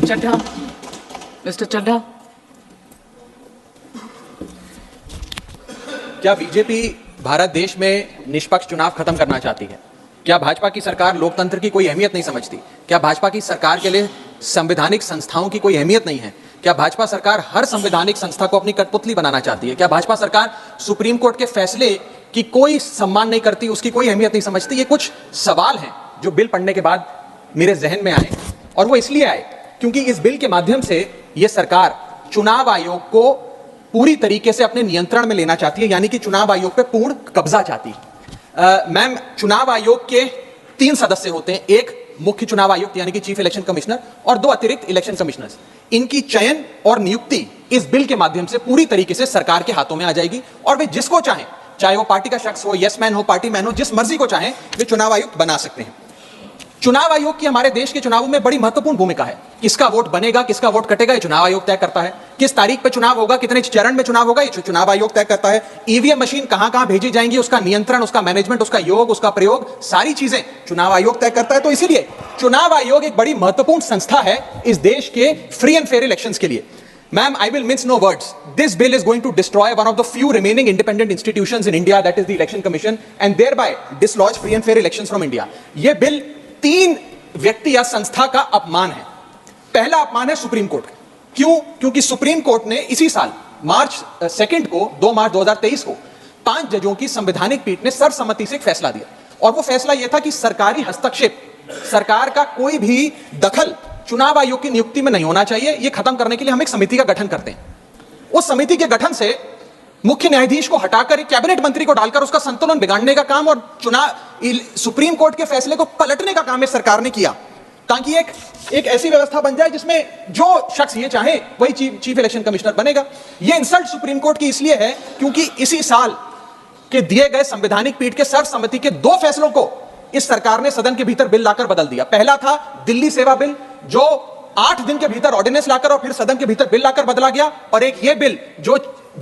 Chadha, mister Chadha. क्या BJP Bharat देश में निष्पक्ष चुनाव खत्म करना चाहती है? क्या भाजपा की सरकार लोकतंत्र की कोई अहमियत नहीं समझती? क्या भाजपा की सरकार के लिए संवैधानिक संस्थाओं की कोई अहमियत नहीं है? क्या भाजपा सरकार हर संवैधानिक संस्था को अपनी कठपुतली बनाना चाहती है? क्या भाजपा सरकार सुप्रीम कोर्ट के फैसले की कोई सम्मान नहीं करती, उसकी कोई अहमियत नहीं समझती? ये कुछ सवाल हैं जो बिल पढ़ने के बाद मेरे जहन में आए, और वो इसलिए आए क्योंकि इस बिल के माध्यम से ये सरकार चुनाव आयोग को पूरी तरीके से अपने नियंत्रण में लेना चाहती है, यानी कि चुनाव आयोग पे पूर्ण कब्जा चाहती है। मैम, चुनाव आयोग के 3 सदस्य होते हैं, एक मुख्य चुनाव आयुक्त यानी कि चीफ इलेक्शन कमिश्नर और 2 अतिरिक्त इलेक्शन कमिश्नर्स। इनकी चयन और नियुक्ति इस बिल के माध्यम से पूरी तरीके से सरकार के हाथों में आ जाएगी, और वे जिसको चाहें, चाहे वो पार्टी का शख्स हो, यस मैन हो, पार्टी मैन हो, जिस मर्जी को चाहें वे चुनाव आयुक्त बना सकते हैं। चुनाव आयोग की हमारे देश के चुनावों में बड़ी महत्वपूर्ण भूमिका है। किसका वोट बनेगा, किसका वोट कटेगा, ये चुनाव आयोग तय करता है। किस तारीख पे चुनाव होगा, कितने चरण में चुनाव होगा, ये चुनाव आयोग तय करता है। ईवीएम मशीन कहां-कहां भेजी जाएंगी, उसका नियंत्रण, उसका मैनेजमेंट, उसका योग, उसका प्रयोग, सारी चीजें चुनाव आयोग तय करता है। तो इसीलिए चुनाव आयोग एक बड़ी महत्वपूर्ण संस्था है इस देश के फ्री एंड फेयर इलेक्शंस के लिए। Ma'am, I will mince no words. This bill is going to destroy one of the few remaining independent institutions in India, that is the Election Commission, and thereby dislodge free and fair elections from India. ये bill 3 व्यक्ति या संस्था का अपमान है। पहला अपमान है सुप्रीम कोर्ट का। क्यों? क्योंकि सुप्रीम कोर्ट ने इसी साल मार्च 2 को 2 मार्च 2023 को 5 जजों की संवैधानिक पीठ ने सर्वसम्मति से एक फैसला दिया, और वो फैसला यह था कि सरकारी हस्तक्षेप, सरकार का कोई भी दखल चुनाव आयोग की नियुक्ति में नहीं होना चाहिए। यह खत्म करने के लिए हम एक समिति का गठन करते हैं। उस समिति के गठन से मुख्य न्यायाधीश को हटाकर एक कैबिनेट मंत्री को डालकर उसका संतुलन बिगाड़ने का काम और सुप्रीम कोर्ट के फैसले को पलटने का काम इस सरकार ने किया, ताकि एक ऐसी व्यवस्था बन जाए जिसमें जो शख्स ये चाहे वही चीफ इलेक्शन कमिश्नर बनेगा। यह इंसल्ट सुप्रीम कोर्ट की इसलिए है क्योंकि इसी साल के दिए गए संवैधानिक पीठ के सर्वसम्मति के 2 फैसलों को इस सरकार ने सदन के भीतर बिल लाकर बदल दिया। पहला था दिल्ली सेवा बिल, जो 8 दिन के भीतर ऑर्डिनेंस लाकर और फिर सदन के भीतर बिल लाकर बदला गया, और एक ये बिल जो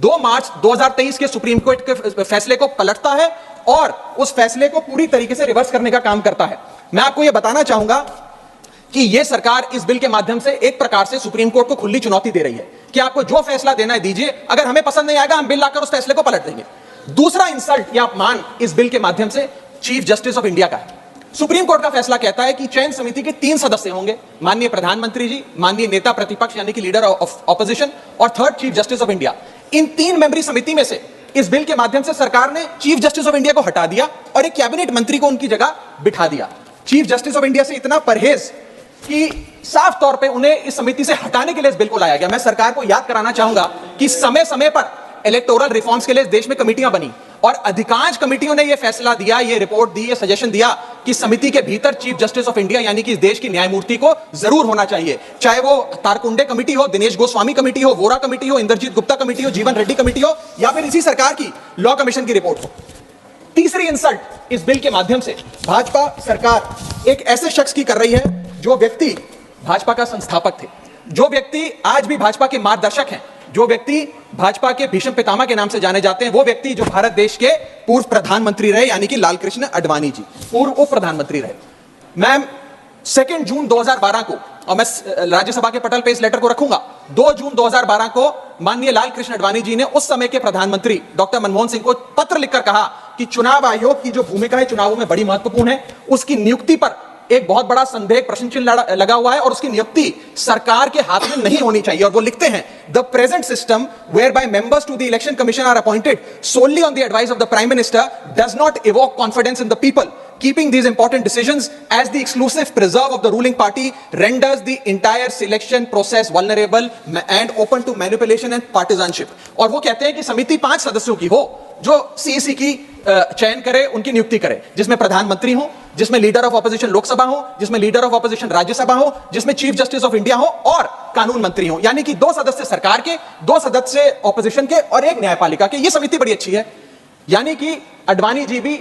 2 मार्च 2023 के सुप्रीम कोर्ट के फैसले को पलटता है और उस फैसले को पूरी तरीके से रिवर्स करने का काम करता है। मैं आपको यह बताना चाहूंगा कि यह सरकार इस बिल के माध्यम से एक प्रकार से सुप्रीम कोर्ट को खुली चुनौती दे रही है कि आपको जो फैसला देना है दीजिए, अगर हमें पसंद नहीं आएगा हम बिल लाकर उस फैसले को पलट देंगे। दूसरा इंसल्ट या अपमान इस बिल के माध्यम से चीफ जस्टिस ऑफ इंडिया का है। सुप्रीम कोर्ट का फैसला कहता है कि चयन समिति के 3 सदस्य होंगे, माननीय प्रधानमंत्री जी, माननीय नेता प्रतिपक्ष यानी कि लीडर ऑफ ऑपोजिशन, और 3rd chief justice of India. इन 3 मेंबरी समिति में से इस बिल के माध्यम से सरकार ने चीफ जस्टिस ऑफ इंडिया को हटा दिया और एक कैबिनेट मंत्री को उनकी जगह बिठा दिया। चीफ जस्टिस ऑफ इंडिया से इतना परहेज कि साफ तौर पे उन्हें इस समिति से हटाने के लिए इस बिल को लाया गया। मैं सरकार को याद कराना चाहूंगा कि समय समय पर इलेक्टोरल रिफॉर्म्स के लिए इस देश में कमेटियां बनी, और अधिकांश कमेटियों ने यह फैसला दिया, यह रिपोर्ट दी, यह सजेशन दिया कि समिति के भीतर चीफ जस्टिस ऑफ इंडिया यानी कि इस देश की न्यायमूर्ति को जरूर होना चाहिए, चाहे वो तारकुंडे कमेटी हो, दिनेश गोस्वामी कमेटी हो, वोरा कमेटी हो, इंद्रजीत गुप्ता कमेटी हो, जीवन रेड्डी कमेटी हो, या फिर इसी सरकार की लॉ कमीशन की रिपोर्ट हो। तीसरी इंसल्ट इस बिल के माध्यम से भाजपा सरकार एक ऐसे शख्स की कर रही है जो व्यक्ति भाजपा का संस्थापक थे, जो व्यक्ति आज भी भाजपा के मार्गदर्शक हैं, जो व्यक्ति भाजपा के भीष्म पितामह के नाम से जाने जाते हैं, वो व्यक्ति जो भारत देश के पूर्व प्रधानमंत्री रहे यानी कि लाल कृष्ण आडवाणी जी, पूर्व उप प्रधानमंत्री रहे। मैम, 2 जून 2012 को, और मैं राज्यसभा के पटल पे इस लेटर को रखूंगा, 2 जून 2012 को माननीय लाल कृष्ण आडवाणी जी ने उस समय के प्रधानमंत्री डॉक्टर मनमोहन सिंह को पत्र लिखकर कहा कि चुनाव आयोग की जो भूमिका है चुनावों में बड़ी महत्वपूर्ण है, उसकी नियुक्ति पर एक बहुत बड़ा संदेह, प्रश्न चिन्ह लगा हुआ है, और उसकी नियुक्ति सरकार के हाथ में नहीं होनी चाहिए। और वो लिखते हैं, the present system whereby members to the election commission are appointed solely on the advice of the prime minister does not evoke confidence in the people, keeping these important decisions as the exclusive preserve of the ruling party renders the entire selection process vulnerable and open to manipulation and partisanship। और वो कहते हैं कि समिति 5 सदस्यों की हो जो सीईसी की चयन करे, उनकी नियुक्ति करे, जिसमें प्रधानमंत्री हो, जिसमें लीडर ऑफ ऑपोजिशन लोकसभा हो, जिसमें लीडर ऑफ ऑपोजिशन राज्यसभा हो, जिसमें चीफ जस्टिस ऑफ इंडिया हो और कानून मंत्री हो, यानी कि 2 सदस्य सरकार के, 2 सदस्य ऑपोजिशन के और 1 न्यायपालिका के। ये समिति बड़ी अच्छी है, यानी कि आडवाणी जी भी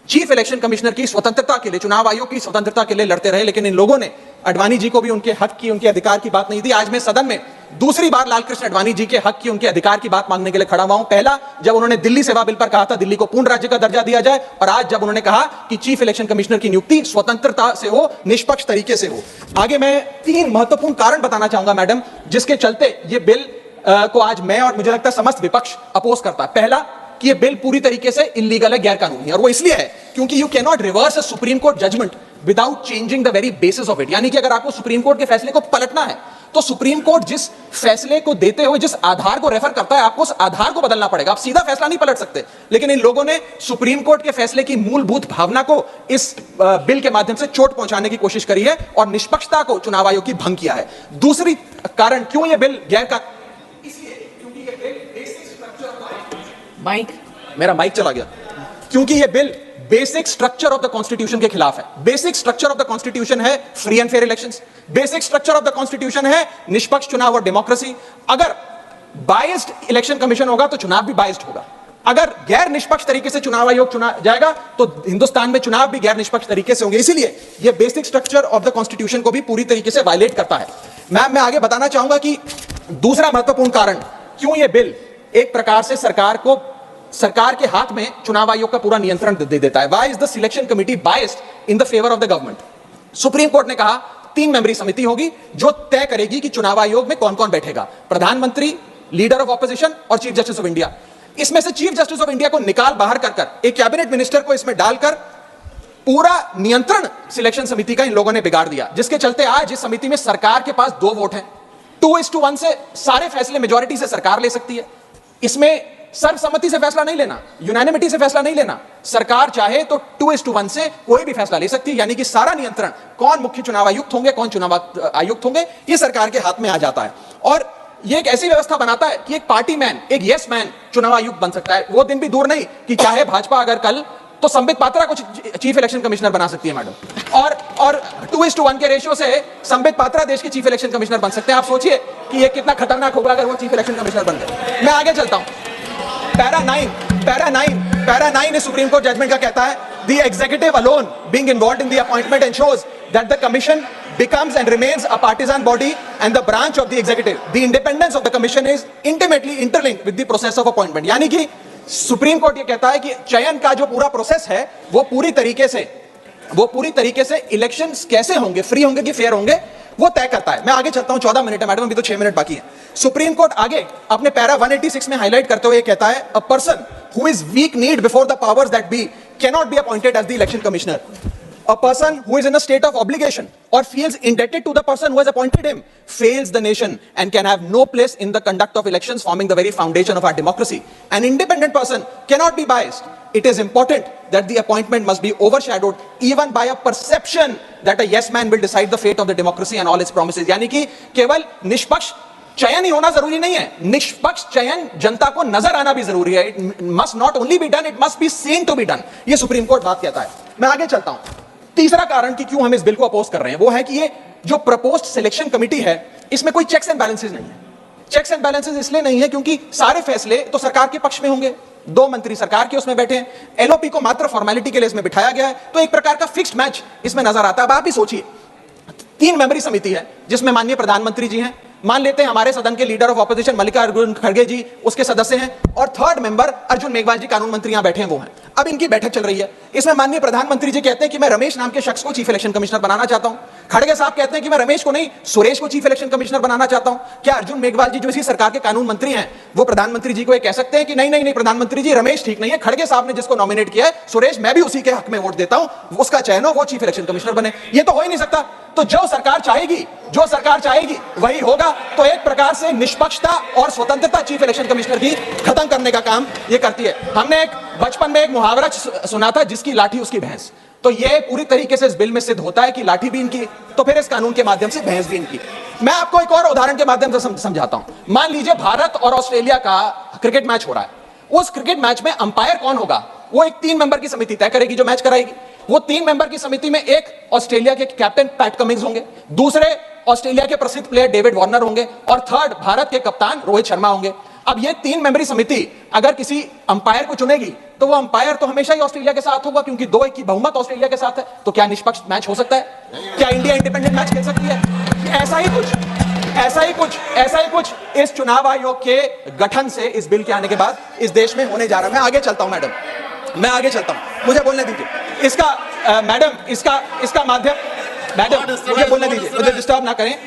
चीफ इलेक्शन कमिश्नर की स्वतंत्रता के लिए, चुनाव आयोग की स्वतंत्रता के लिए लड़ते रहे, लेकिन इन लोगों ने आडवाणी जी को भी उनके हक की, उनके अधिकार की बात नहीं दी। आज मैं सदन में दूसरी बार लालकृष्ण आडवाणी जी के हक की, उनके अधिकार की बात मांगने के लिए खड़ा हुआ हूं। पहला, जब उन्होंने दिल्ली सेवा बिल पर कहा था दिल्ली को पूर्ण राज्य का दर्जा दिया जाए, और आज जब उन्होंने कहा कि चीफ इलेक्शन कमिश्नर की नियुक्ति स्वतंत्रता से हो, निष्पक्ष तरीके से हो। आगे मैं 3 महत्वपूर्ण कारण बताना चाहूंगा मैडम, जिसके चलते यह बिल को आज मैं और मुझे लगता है समस्त विपक्ष अपोज करता है। पहला, कि यह बिल पूरी तरीके से इलीगल है, गैर कानूनी है, और वो इसलिए है क्योंकि you can not reverse a supreme court judgment without changing the very basis of it. यानी कि अगर आपको सुप्रीम कोर्ट के फैसले को पलटना है तो सुप्रीम कोर्ट जिस फैसले को देते हुए जिस आधार को रेफर करता है, आपको उस आधार को बदलना पड़ेगा। आप सीधा फैसला नहीं पलट सकते। लेकिन इन लोगों ने सुप्रीम कोर्ट के फैसले की मूलभूत भावना को इस बिल के माध्यम से चोट पहुंचाने की कोशिश करी है और निष्पक्षता को चुनाव आयोग की भंग किया है। दूसरी कारण क्यों यह बिल गैर का, इसलिए क्योंकि यह बिल बेसिक स्ट्रक्चर, माइक, मेरा माइक चला गया, क्योंकि यह bill basic structure of the constitution के खिलाफ है। Basic structure of the constitution है free and fair elections. Basic structure of the constitution है निष्पक्ष चुनाव और डेमोक्रेसी। अगर बायस्ड इलेक्शन कमीशन होगा तो चुनाव भी बायस्ड होगा। अगर गैर निष्पक्ष तरीके से चुनाव आयोग चुना जाएगा तो हिंदुस्तान में चुनाव भी गैर निष्पक्ष तरीके से होंगे। इसीलिए यह basic structure of the constitution को भी पूरी तरीके से वायलेट करता है। मैं आगे बताना चाहूंगा कि दूसरा महत्वपूर्ण कारण क्यों यह बिल एक प्रकार से सरकार के हाथ में चुनाव आयोग का पूरा नियंत्रण दे देता है। Why is the selection committee biased in the favour of the government? Supreme court ने कहा 3 मेंबरी समिति होगी जो तय करेगी कि चुनाव आयोग में कौन कौन बैठेगा, प्रधानमंत्री, लीडर ऑफ ऑपोजिशन और चीफ जस्टिस ऑफ इंडिया। इसमें से चीफ जस्टिस ऑफ इंडिया को निकाल बाहर कर एक कैबिनेट मिनिस्टर को इसमें डालकर पूरा नियंत्रण सिलेक्शन समिति का इन लोगों ने बिगाड़ दिया, जिसके चलते आज इस समिति में सरकार के पास 2 वोट हैं। 2:1 से सारे फैसले मेजॉरिटी से सरकार ले सकती है। इसमें सर्वसम्मति से फैसला नहीं लेना, यूनानिमिटी से फैसला नहीं लेना। सरकार चाहे तो 2:1 से कोई भी फैसला ले सकती है। यानी कि सारा नियंत्रण कौन मुख्य चुनाव आयुक्त होंगे, कौन चुनाव आयुक्त होंगे, ये सरकार के हाथ में आ जाता है। और ये एक ऐसी व्यवस्था बनाता है कि एक पार्टी मैन, एक यस मैन चुनाव आयुक्त बन सकता है। वो दिन भी दूर नहीं कि चाहे भाजपा अगर कल तो संबित पात्रा को चीफ इलेक्शन कमिश्नर बना सकती है मैडम, और 2:1 के रेशियो से संबित पात्रा देश के चीफ इलेक्शन कमिश्नर बन सकते हैं। आप सोचिए कि ये कितना खतरनाक होगा अगर वो चीफ इलेक्शन कमिश्नर बन गए। मैं आगे चलता हूं। पैरा 9 इस सुप्रीम कोर्ट जजमेंट का कहता है, the executive alone being involved in the appointment ensures that the commission becomes and remains a partisan body and the branch of the executive. The independence of the commission is intimately interlinked with the process of appointment. यानी कि supreme court ये कहता है कि चयन का जो पूरा प्रोसेस है वो पूरी तरीके से इलेक्शंस कैसे होंगे, फ्री होंगे कि फेयर होंगे, वो तय करता है। मैं आगे चलता हूं, 14 मिनट है मैडम, अभी तो 6 मिनट बाकी है। सुप्रीम कोर्ट आगे अपने पैरा 186 में हाईलाइट करते हुए कहता है, a person who is weak kneed before the powers that be cannot be appointed as the election commissioner. A person who is in a state of obligation or feels indebted to the person who has appointed him fails the nation and can have no place in the conduct of elections, forming the very foundation of our democracy. An independent person cannot be biased. It is important that the appointment must be overshadowed even by a perception that a yes man will decide the fate of the democracy and all its promises. यानी कि केवल निष्पक्ष चयन ही होना जरूरी नहीं है, निष्पक्ष चयन जनता को नजर आना भी जरूरी है. It must not only be done, it must be seen to be done. ये सुप्रीम कोर्ट बात कहता है. मैं आगे चलता हूं. तीसरा कारण कि क्यों हम इस बिल को अपोज कर रहे हैं वो है कि ये जो प्रपोज्ड सिलेक्शन कमिटी है इसमें कोई चेक्स एंड बैलेंसेस नहीं है. चेक्स एंड बैलेंसेस इसलिए नहीं है क्योंकि सारे फैसले तो सरकार के पक्ष में होंगे, 2 मंत्री सरकार के उसमें बैठे हैं, एलओपी को मात्र फॉर्मेलिटी के लिए इसमें बिठाया गया है, तो एक प्रकार का फिक्स्ड मैच इसमें नजर आता है. अब आप ही सोचिए, 3 मेंबरी समिति है जिसमें माननीय प्रधानमंत्री जी हैं, मान लेते हैं हमारे सदन के लीडर ऑफ ऑपोजिशन मल्लिकार्जुन खड़गे जी उसके सदस्य हैं, और 3rd मेंबर अर्जुन मेघवाल जी कानून मंत्री यहां बैठे हैं, वो हैं. अब इनकी बैठक चल रही है. इसमें माननीय प्रधानमंत्री जी कहते हैं कि मैं रमेश नाम के शख्स को चीफ इलेक्शन कमिश्नर बनाना चाहता हूं. खड़गे साहब कहते हैं कि मैं रमेश को नहीं सुरेश को चीफ इलेक्शन कमिश्नर बनाना चाहता हूं. क्या अर्जुन मेघवाल जी जो इसी सरकार के कानून मंत्री हैं वो प्रधानमंत्री जी को ये कह सकते हैं कि नहीं नहीं नहीं प्रधानमंत्री जी रमेश ठीक नहीं है, खड़गे साहब ने जिसको नॉमिनेट किया है सुरेश मैं भी उसी के हक में वोट देता हूं, उसका चयन हो, वो चीफ इलेक्शन कमिश्नर बने? ये तो हो ही नहीं सकता. तो जो सरकार चाहेगी वही होगा. तो एक प्रकार से निष्पक्षता और स्वतंत्रता चीफ इलेक्शन कमिश्नर की खत्म करने का काम ये करती है. हमने बचपन में एक मुहावरा सुना था, जिसकी लाठी उसकी भैंस. तो ये पूरी तरीके से इस बिल में सिद्ध होता है कि लाठी भी इनकी, तो फिर इस कानून के माध्यम से भैंस भी इनकी. मैं आपको एक और उदाहरण के माध्यम से समझाता हूं. मान लीजिए भारत और ऑस्ट्रेलिया का क्रिकेट मैच हो रहा है. उस क्रिकेट मैच में अंपायर कौन होगा वो एक 3 मेंबर की समिति तय करेगी जो मैच कराएगी. वो 3 मेंबर की समिति में एक ऑस्ट्रेलिया के कैप्टन पैट कमिंग्स होंगे, दूसरे ऑस्ट्रेलिया के प्रसिद्ध प्लेयर डेविड वार्नर होंगे, और 3rd भारत के कप्तान रोहित शर्मा होंगे. अब ये 3 मेंबरी समिति अगर किसी अंपायर को चुनेगी तो वो अंपायर तो हमेशा ही ऑस्ट्रेलिया के साथ होगा क्योंकि 2-1 की बहुमत ऑस्ट्रेलिया के साथ है. तो क्या निष्पक्ष मैच हो सकता है? क्या इंडिया इंडिपेंडेंट मैच खेल सकती है? ऐसा ऐसा ही कुछ इस चुनाव आयोग के गठन से, इस बिल के आने के बाद इस देश में होने जा रहा है। मैं आगे चलता हूं मैडम, मैं आगे चलता हूं, मुझे बोलने दीजिए। इसका मैडम, इसका माध्यम, मैडम मुझे बोलने दीजिए, मुझे डिस्टर्ब ना करें।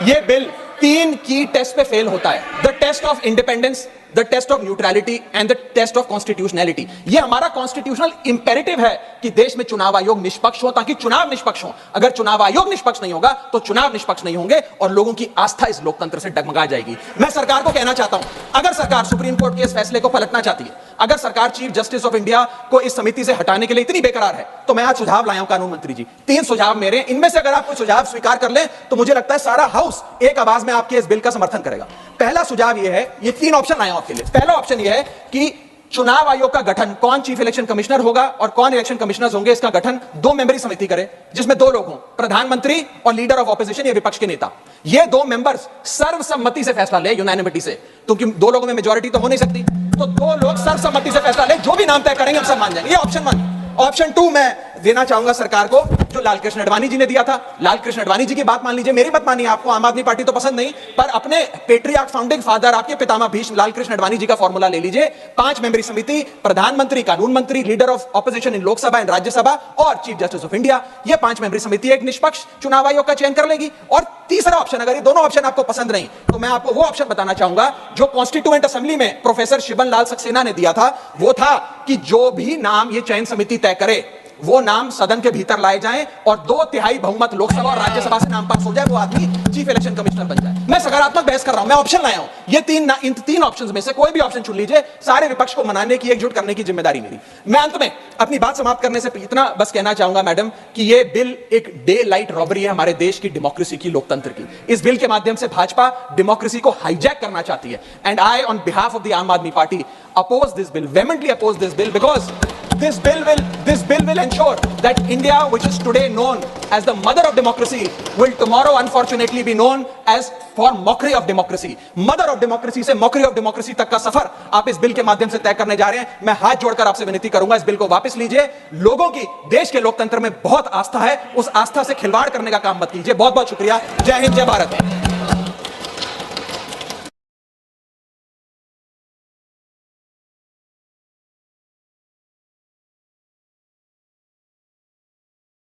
ये बिल 3 की टेस्ट पे फेल होता है, the test of independence, the test of neutrality and the test of constitutionality. ये हमारा कॉन्स्टिट्यूशनल इंपेरेटिव है कि देश में चुनाव आयोग निष्पक्ष हो, ताकि चुनाव निष्पक्ष हो। अगर चुनाव आयोग निष्पक्ष नहीं होगा तो चुनाव निष्पक्ष नहीं होंगे और लोगों की आस्था इस लोकतंत्र से डगमगा जाएगी। मैं सरकार को कहना चाहता हूं, अगर सरकार सुप्रीम कोर्ट के इस फैसले को पलटना चाहती है, अगर सरकार चीफ जस्टिस ऑफ इंडिया को इस समिति से हटाने के लिए इतनी बेकरार है, तो मैं आज सुझाव लाया हूं कानून मंत्री जी। 3 सुझाव मेरे, इनमें से अगर आप कोई सुझाव स्वीकार कर लें तो मुझे लगता है सारा हाउस एक आवाज में आपके इस बिल का समर्थन करेगा। पहला सुझाव यह है, ये 3 ऑप्शन आए आपके लिए। पहला ऑप्शन यह है कि चुनाव आयोग का गठन, कौन चीफ इलेक्शन कमिश्नर होगा और कौन इलेक्शन कमिश्नर्स होंगे, इसका गठन 2 मेंबरी समिति करे, जिसमें 2 लोग हों, प्रधानमंत्री और लीडर ऑफ ऑपोजिशन या विपक्ष के नेता। ये 2 मेंबर्स सर्वसम्मति से फैसला ले, यूनानिमिटी से, क्योंकि 2 लोगों में मेजॉरिटी तो हो नहीं सकती, तो 2 लोग सर्वसम्मति से फैसला ले, जो भी नाम तय करेंगे हम सब मान जाएंगे। ये ऑप्शन 1। ऑप्शन 2 मैं देना चाहूंगा सरकार को, जो लालकृष्ण आडवाणी जी ने दिया था। लालकृष्ण आडवाणी जी की बात मान लीजिए, मेरी मत मानिए, आपको आम आदमी पार्टी तो पसंद नहीं, पर अपने पेट्रियार्क फाउंडिंग फादर, आपके पितामह भीष्म लालकृष्ण आडवाणी जी का फॉर्मूला ले लीजिए। 5 मेंबरी समिति, प्रधानमंत्री, कानून मंत्री, leader of opposition in Lok Sabha and Rajya Sabha और चीफ जस्टिस ऑफ इंडिया। ये 5 मेंबरी समिति एक निष्पक्ष चुनाव आयोग का चयन कर लेगी। और तीसरा ऑप्शन, अगर ये दोनों ऑप्शन आपको पसंद नहीं, तो मैं आपको वो ऑप्शन बताना चाहूंगा जो कॉन्स्टिट्यूएंट असेंबली में प्रोफेसर शिबन लाल सक्सेना ने दिया था। वो था कि जो भी नाम ये चयन समिति तय करे, वो नाम सदन के भीतर लाए जाएं और 2/3 बहुमत लोकसभा और राज्यसभा से नाम पास हो जाए, वो आदमी चीफ इलेक्शन कमिश्नर बन जाए। मैं सकारात्मक बहस कर रहा हूं, मैं ऑप्शन लाया हूं। ये इन 3 ऑप्शंस में से कोई भी ऑप्शन चुन लीजिए, सारे विपक्ष को मनाने की, एकजुट करने की जिम्मेदारी मेरी। मैं अंत में अपनी बात समाप्त करने से इतना बस कहना चाहूंगा मैडम कि ये बिल एक डे लाइट रॉबरी है हमारे देश की डेमोक्रेसी की, लोकतंत्र की। इस बिल के माध्यम से भाजपा डेमोक्रेसी को हाईजैक करना चाहती है। And I on behalf of the आम आदमी party oppose this bill, vehemently oppose this bill, because this bill will ensure that India, which is today known as the mother of democracy, will tomorrow unfortunately be known as for mockery of democracy. Mother of democracy से mockery of democracy तक का सफर आप इस bill के माध्यम से तय करने जा रहे हैं। मैं हाथ जोड़कर आपसे विनती करूंगा, इस बिल को वापस लीजिए। लोगों की देश के लोकतंत्र में बहुत आस्था है, उस आस्था से खिलवाड़ करने का काम मत कीजिए। बहुत बहुत शुक्रिया। जय हिंद, जय भारत।